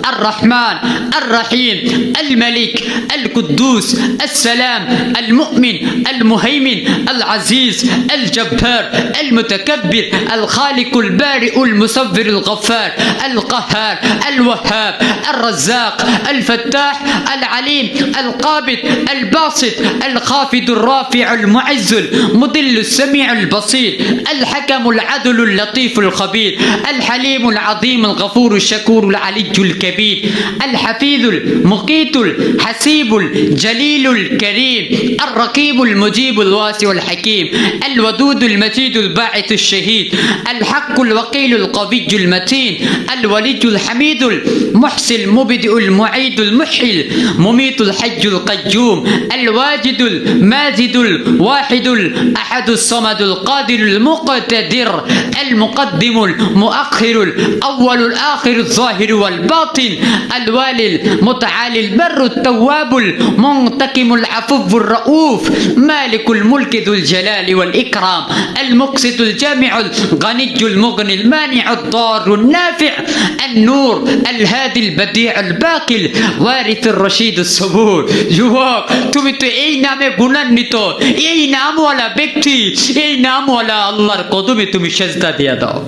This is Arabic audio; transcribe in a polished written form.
الرحمن الرحيم الملك القدوس السلام المؤمن المهيمن العزيز الجبار المتكبر الخالق البارئ المصور الغفار القهار الوهاب الرزاق الفتاح العليم القابض الباسط الخافض الرافع المعز المضل السميع البصير الحكم العدل اللطيف الخبير الحليم العظيم الغفور الشكور العلي الكبير الحفيظ المقيت الحسيب الجليل الكريم الرقيب المجيب الواسع الحكيم الودود المجيد الباعث الشهيد الحق الوكيل القوي المتين الولي الحميد المحسن المبدئ المعيد المحيي المميت الحي القيوم الواجد الماجد الواحد الأحد الصمد القادر المقتدر المقدم المؤخر الأول الآخر الظاهر والباطن الوالي المتعالي البر التواب المنتقم العفو الرؤوف مالك الملك ذو الجلال والإكرام المقسط الجامع الغني المغني المانع الضار النافع النور الهادي البديع الباقي وارث الرشيد الصبور যুবক তুমি তো এই নামে গুণান্বিত এই নামওয়ালা ব্যক্তি এই নামওয়ালা আল্লাহর কদমে তুমি সেজদা দিয়ে দাও।